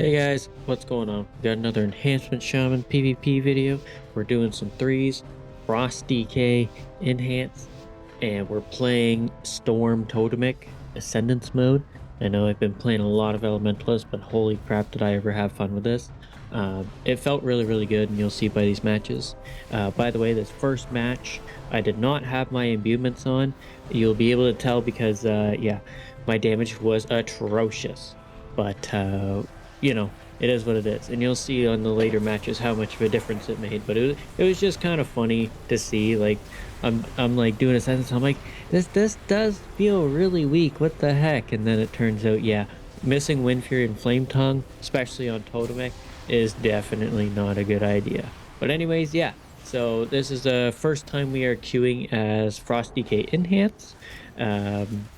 Hey guys, what's going on? We got another Enhancement Shaman PvP video. We're doing some threes, Frost DK, Enhance, and we're playing Storm Totemic Ascendance mode. I know I've been playing a lot of Elementalists, but holy crap did I ever have fun with this. It felt really good, and you'll see by these matches. By the way, this first match, I did not have my imbuements on. You'll be able to tell because, yeah, my damage was atrocious. But you know, it is what it is, and you'll see on the later matches how much of a difference it made. But it was just kind of funny to see. Like, I'm like doing a sentence, I'm like, this does feel really weak, what the heck? And then it turns out, yeah, missing Wind Fury and Flame Tongue, especially on Totemic, is definitely not a good idea. But anyways, yeah, so this is the first time we are queuing as Frost DK Enhance.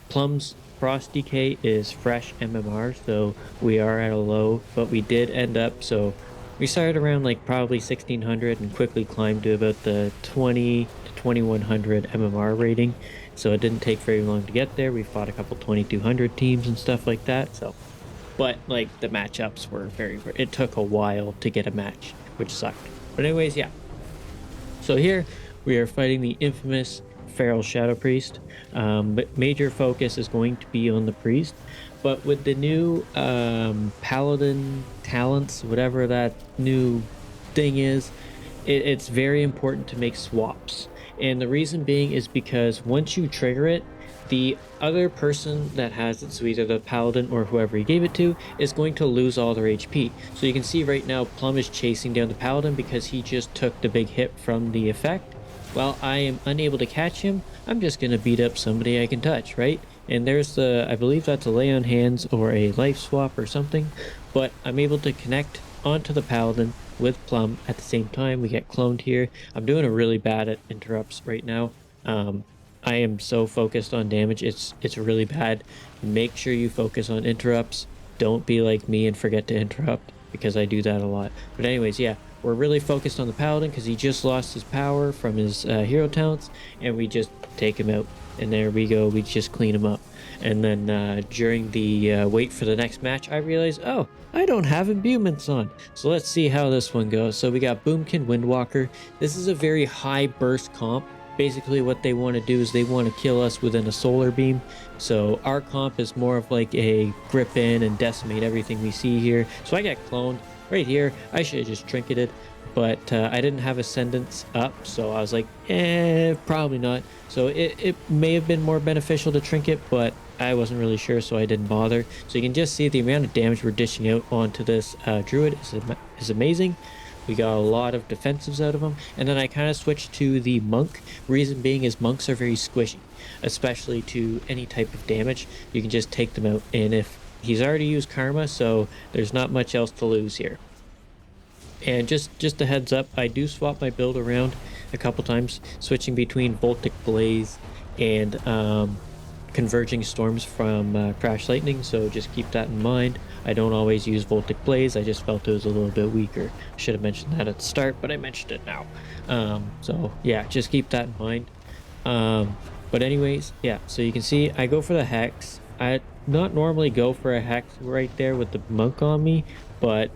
Plum's Frost DK is fresh MMR, so we are at a low, but we did end up, so we started around like probably 1600 and quickly climbed to about the 20 to 2100 MMR rating. So it didn't take very long to get there. We fought a couple 2200 teams and stuff like that. So, but like the matchups were it took a while to get a match, which sucked. But anyways, yeah. So here we are fighting the infamous Feral Shadow Priest, but major focus is going to be on the priest. But with the new paladin talents, whatever that new thing is, it's very important to make swaps. And the reason being is because once you trigger it, the other person that has it, so either the paladin or whoever he gave it to, is going to lose all their HP. So you can see right now Plum is chasing down the paladin because he just took the big hit from the effect. While I am unable to catch him, I'm just going to beat up somebody I can touch, right? And there's the, I believe that's a lay on hands or a life swap or something, but I'm able to connect onto the paladin with Plum at the same time. We get cloned here. I'm doing a really bad at interrupts right now. I am so focused on damage, it's really bad. Make sure you focus on interrupts. Don't be like me and forget to interrupt, because I do that a lot. But anyways, yeah, we're really focused on the paladin because he just lost his power from his hero talents, and we just take him out. And there we go, we just clean him up. And then during the wait for the next match, I realized, oh, I don't have imbuements on. So let's see how this one goes. So we got Boomkin Windwalker. This is a very high burst comp. Basically what they want to do is they want to kill us within a solar beam. So our comp is more of like a grip in and decimate everything we see here. So I got cloned right here. I should have just trinketed, but I didn't have Ascendance up, so I was like, probably not. So it may have been more beneficial to trinket, but I wasn't really sure, so I didn't bother. So you can just see the amount of damage we're dishing out onto this druid is amazing. We got a lot of defensives out of him. And then I kind of switched to the monk. Reason being is monks are very squishy, especially to any type of damage. You can just take them out. And if he's already used karma, so there's not much else to lose here. And just a heads up, I do swap my build around a couple times, switching between Voltic Blaze and Converging Storms from Crash Lightning, so just keep that in mind. I don't always use Voltic Blaze, I just felt it was a little bit weaker. I should have mentioned that at the start, but I mentioned it now. So yeah, just keep that in mind. But anyways, yeah, so you can see I go for the Hex. I not normally go for a Hex right there with the monk on me, but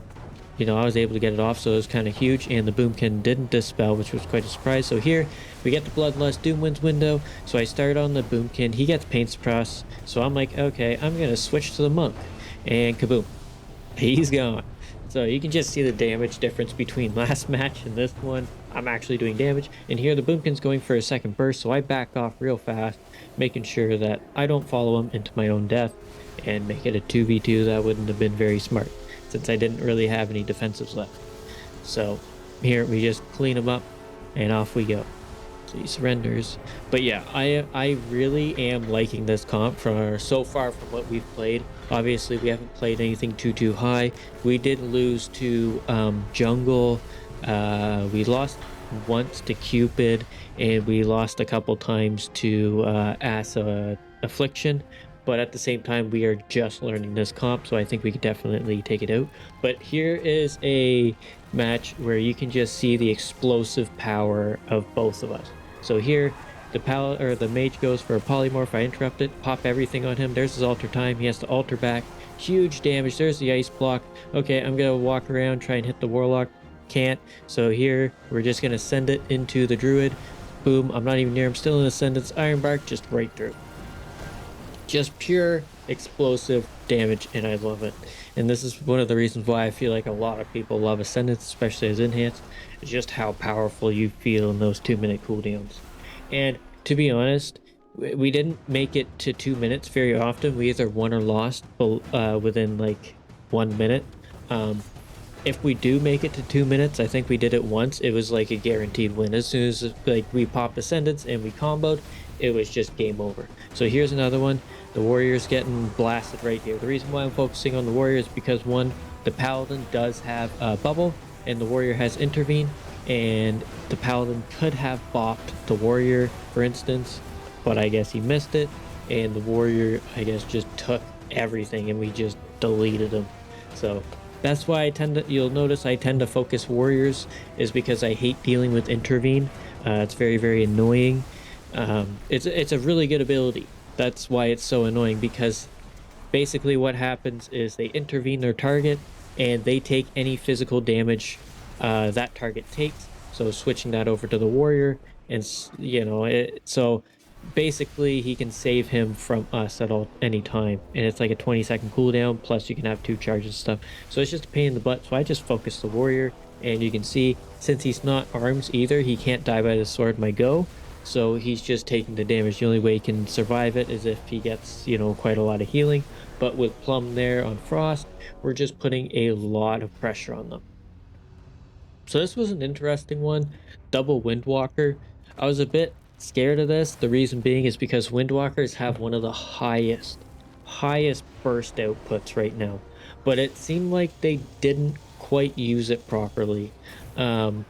you know, I was able to get it off, so it was kind of huge, and the Boomkin didn't dispel, which was quite a surprise. So here, we get the Bloodlust Doomwind's window, so I start on the Boomkin, he gets Pain Suppress, so I'm like, okay, I'm going to switch to the Monk, and kaboom, he's gone. So you can just see the damage difference between last match and this one. I'm actually doing damage, and here the Boomkin's going for a second burst, so I back off real fast, making sure that I don't follow him into my own death, and make it a 2v2. That wouldn't have been very smart, since I didn't really have any defensives left. So here we just clean him up and off we go. So he surrenders. But yeah, I really am liking this comp so far from what we've played. Obviously we haven't played anything too high. We did lose to jungle. We lost once to Cupid, and we lost a couple times to Affliction. But at the same time, we are just learning this comp, so I think we could definitely take it out. But here is a match where you can just see the explosive power of both of us. So here, the mage goes for a polymorph. I interrupt it, pop everything on him. There's his alter time. He has to alter back, huge damage. There's the ice block. Okay, I'm gonna walk around, try and hit the warlock. Can't. So here we're just gonna send it into the druid. Boom, I'm not even near him, still in Ascendance. Iron Bark just right through. Just pure explosive damage, and I love it. And this is one of the reasons why I feel like a lot of people love Ascendance, especially as Enhanced. It's just how powerful you feel in those 2-minute cooldowns. And to be honest, we didn't make it to 2 minutes very often. We either won or lost within like 1 minute. If we do make it to 2 minutes, I think we did it once. It was like a guaranteed win. As soon as like we popped Ascendance and we comboed, it was just game over. So here's another one. The warrior's getting blasted right here. The reason why I'm focusing on the warrior is because one, the paladin does have a bubble and the warrior has intervene, and the paladin could have bopped the warrior, for instance, but I guess he missed it, and the warrior, I guess, just took everything and we just deleted him. So that's why you'll notice I tend to focus warriors, is because I hate dealing with intervene. It's very, very annoying. It's a really good ability. That's why it's so annoying, because basically what happens is they intervene their target and they take any physical damage that target takes. So switching that over to the warrior, and so basically he can save him from us at any time, and it's like a 20-second cooldown, plus you can have 2 charges and stuff. So it's just a pain in the butt. So I just focus the warrior, and you can see since he's not arms either, he can't die by the sword my go. So he's just taking the damage. The only way he can survive it is if he gets, quite a lot of healing. But with Plum there on Frost, we're just putting a lot of pressure on them. So this was an interesting one. Double Windwalker. I was a bit scared of this. The reason being is because Windwalkers have one of the highest burst outputs right now. But it seemed like they didn't quite use it properly. I'm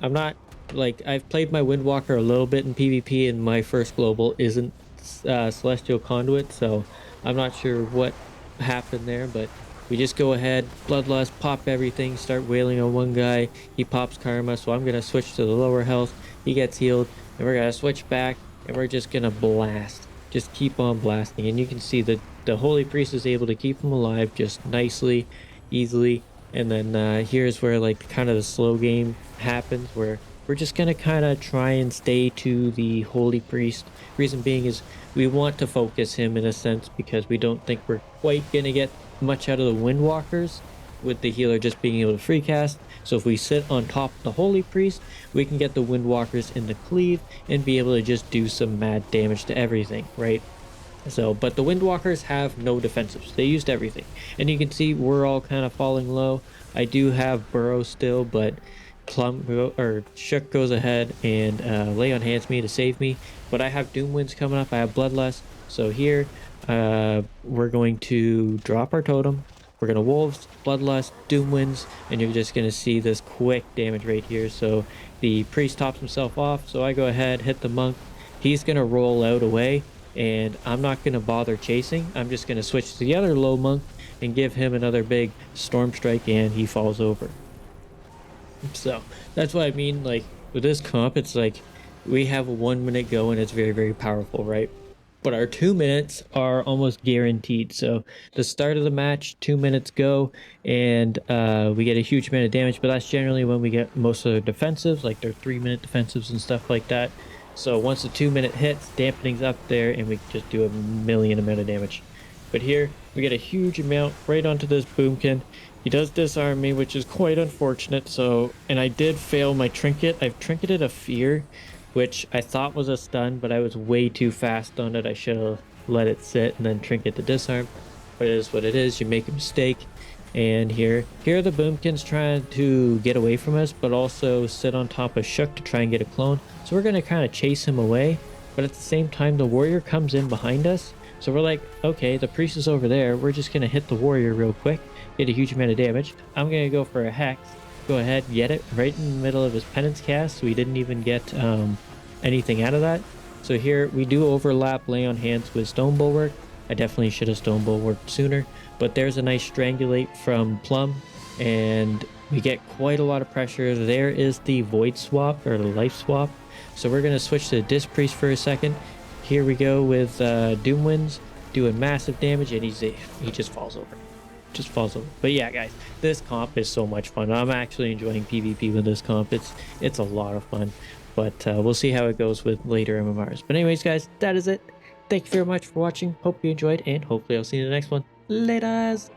not... I've played my Windwalker a little bit in PvP, and my first global isn't Celestial Conduit, so I'm not sure what happened there, but we just go ahead, Bloodlust, pop everything, start wailing on one guy, he pops Karma, so I'm going to switch to the lower health, he gets healed, and we're going to switch back, and we're just going to blast. Just keep on blasting, and you can see that the Holy Priest is able to keep him alive just nicely, easily, and then here's where kind of the slow game happens, where we're just going to kind of try and stay to the Holy Priest. Reason being is we want to focus him in a sense, because we don't think we're quite going to get much out of the Windwalkers with the healer just being able to free cast. So if we sit on top of the Holy Priest, we can get the Windwalkers in the cleave and be able to just do some mad damage to everything, right? So, but the Windwalkers have no defensives. They used everything. And you can see we're all kind of falling low. I do have Burrow still, but Shook goes ahead and Lay on Hands me to save me. But I have Doom Winds coming up. I have Bloodlust. So here, we're going to drop our totem. We're going to Wolves, Bloodlust, Doom Winds, and you're just going to see this quick damage right here. So the priest tops himself off. So I go ahead, hit the monk. He's going to roll out away, and I'm not going to bother chasing. I'm just going to switch to the other low monk and give him another big storm strike, and he falls over. So that's what I mean, with this comp, it's we have a 1 minute go and it's very, very powerful, right? But our 2 minutes are almost guaranteed. So the start of the match, 2 minutes go, and we get a huge amount of damage, but that's generally when we get most of their defensives, like their 3-minute defensives and stuff like that. So once the 2 minute hits, dampening's up there, and we just do a million amount of damage. But here, we get a huge amount right onto this Boomkin. He does disarm me, which is quite unfortunate. And I did fail my trinket. I've trinketed a fear, which I thought was a stun, but I was way too fast on it. I should have let it sit and then trinket the disarm. But it is what it is. You make a mistake. And here are the Boomkins trying to get away from us, but also sit on top of Shook to try and get a clone. So we're going to kind of chase him away. But at the same time, the warrior comes in behind us. So we're like, okay, the priest is over there. We're just going to hit the warrior real quick, get a huge amount of damage. I'm going to go for a hex. Go ahead, get it right in the middle of his penance cast. So we didn't even get anything out of that. So here we do overlap Lay on Hands with Stone Bulwark. I definitely should have Stone Bulwarked sooner. But there's a nice Strangulate from Plum. And we get quite a lot of pressure. There is the Void Swap, or the Life Swap. So we're going to switch to Disc Priest for a second. Here we go with Doom Winds doing massive damage, and he just falls over. just falls over. But yeah, guys, this comp is so much fun. I'm actually enjoying PvP with this comp. It's a lot of fun. But we'll see how it goes with later MMRs. But anyways, guys, that is it. Thank you very much for watching. Hope you enjoyed, and hopefully I'll see you in the next one. Laters!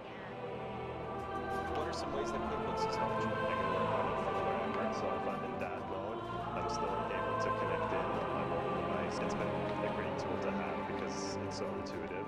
What are some ways that QuickBooks has helped you? I can work on it from wherever. So if I'm in dad mode, I'm still able to connect in on my mobile device. It's been a great tool to have because it's so intuitive.